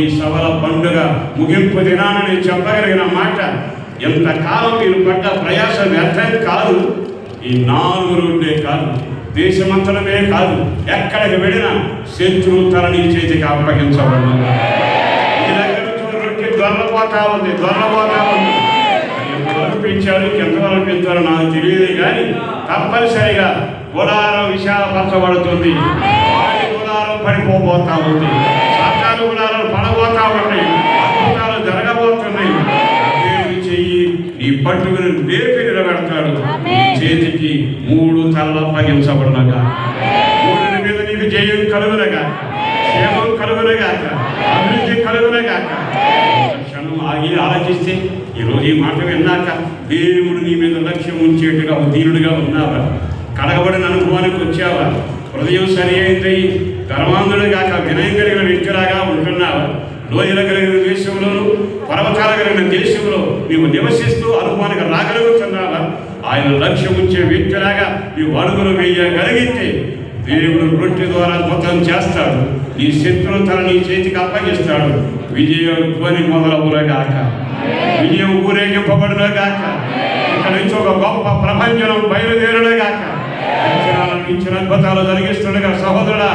ఈ సభల పండుగ ముగింపు దినాన్ని చెప్పగలిగిన మాట, ఎంతకాలం మీరు పడ్డ ప్రయాస వ్యర్థం కాదు. ఈ 4 రోజులే కాదు, దేశమంతరమే కాదు, ఎక్కడికి వెళ్ళినా శత్రువు తల నీ చేతికి అప్పగించబడినగా ఈ దగ్గర నుంచి దొరలపోతా ఉంది. ఎంతవరకు పెంచారు, ఎంతవరకు పెంచారో నాకు తెలియదు, కానీ తప్పనిసరిగా గుడారం విశాలపరచబడుతుంది. గుడారం పడిపోబోతా ఉంది, సాతాను గుడారాలు పడబోతా ఉన్నాయి, అద్భుతాలు జరగబోతున్నాయి. దేవుని చెయ్యి నీ పట్టుకుని లేపి నిలబెడతాడు. నీ చేతికి 3 తలలు అప్పగించబడినగా, 3 మీద నీకు జయం కలుగునగా, క్షేమం కలుగునగాక, అభివృద్ధి కలుగునగాక. క్షణం ఆగి ఆలోచిస్తే ఈరోజు ఈ మాట విన్నాక దేవుడు నీ మీద లక్ష్యం ఉంచేట్టుగా దీనుడిగా ఉన్నావా? కడగబడిన అనుభవానికి వచ్చావా? హృదయం సరి అయింది, ధర్మాంధుడు కాక వినయం కలిగిన వ్యక్తిలాగా ఉంటున్నావా? లోయల కలిగిన దేశంలోను, పర్వతాల కలిగిన దేశంలో నీవు నివసిస్తూ అనుభవానికి రాగలుగుతున్నావా? ఆయన లక్ష్యం ఉంచే వ్యక్తిలాగా నీవు అడుగులు వేయగలిగితే దేవుడు రొట్టె ద్వారా అద్భుతం చేస్తాడు. నీ శత్రువు తల నీ చేతికి అప్పగిస్తాడు. విజయం ధ్వని మొదలవులగాక, విజయం ఊరేగింపబడునగాక, ఇక్కడ నుంచి ఒక గొప్ప ప్రపంచం బయలుదేరునగాక. ఇచ్చిన అద్భుతాలు జరిగిస్తుండగా సహోదరుడా,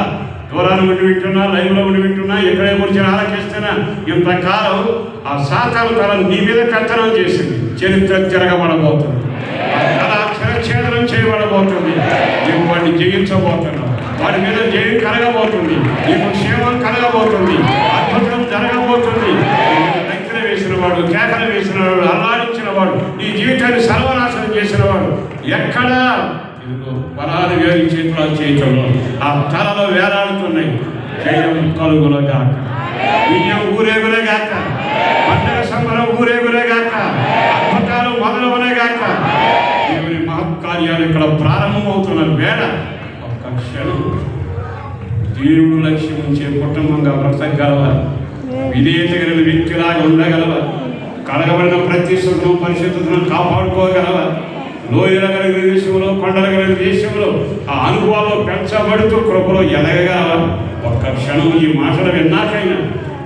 దూరాన్ని ఉండి వింటున్నా, లైవ్లో ఉండి వింటున్నా, ఎక్కడే కూర్చొని ఆలకిస్తున్నా, ఇంతకాలం ఆ సాతాను తల నీ మీద కర్తనం చేసింది. చరిత్ర తిరగబడబోతుంది, తల క్షరఛేదనం చేయబడబోతుంది. నీవు వాడిని జయించబోతున్నావు, వాడి మీద జయం కలగబోతుంది, నీకు క్షేమం కలగబోతుంది, అద్భుతం జరగబోతుంది. దగ్గర వేసిన వాడు, కేకలు వేసిన వాడు, అల్లాడించిన వాడు, నీ జీవితాన్ని సర్వనాశనం చేసిన వాడు ఎక్కడా పరాలు వేరు చేతుల చేయటంలో ఆ తలలో వేలాడుతున్నాయి. జయం కలుగులగాక, విజయం ఊరేగులగాక, పండుగ సంబరం ఊరేగులగాక, అద్భుతాలు మొదలవనగాక. దేవుని మహత్కార్యాలు ఇక్కడ ప్రారంభమవుతున్న వేళ ఒక్క క్షణం దేవుడు లక్ష్యం ఉంచే కుటుంబంగా బ్రతకగలవా? విధేయత కలిగిన వ్యక్తిలాగా ఉండగలవా? కడగబడిన ప్రతి సుఖం పరిశుద్ధతను కాపాడుకోగలవా? లోయల కలిగిన దేశంలో, కొండల కలిగిన దేశంలో ఆ అనుభవాల్లో పెంచబడుతూ కృపలో ఎదగగలవా? ఒక్క క్షణం ఈ మాటలు విన్నాకైనా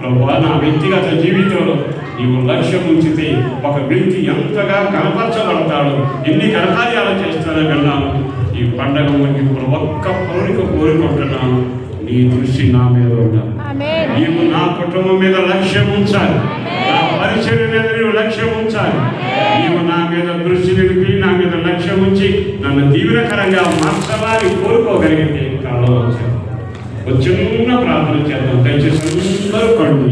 ప్రభువా, నా వ్యక్తిగత జీవితంలో నీవు లక్ష్యం ఉంచితే ఒక వ్యక్తి ఎంతగా కనపరచబడతాడు, ఎన్ని ఘనకార్యాలు చేస్తానో విన్నాను. ఈ పండగ ముగింపులో ఒక్క పౌరునికి కోరుకుంటున్నాను, నీ దృష్టి నా మీద ఉండాలి. నీవు నా కుటుంబం మీద లక్ష్యం ఉంచాలి, నా పరిచయం మీద నీవు లక్ష్యం ఉంచాలి. నీవు నా మీద దృష్టి నిలిపి, నా మీద లక్ష్యం ఉంచి నన్ను తీవ్రకరంగా మార్చవాలని కోరుకోగలిగితే కాలం వచ్చాను. చిన్న ప్రార్థన చేద్దాం. దయచేసి అందరూ కళ్ళు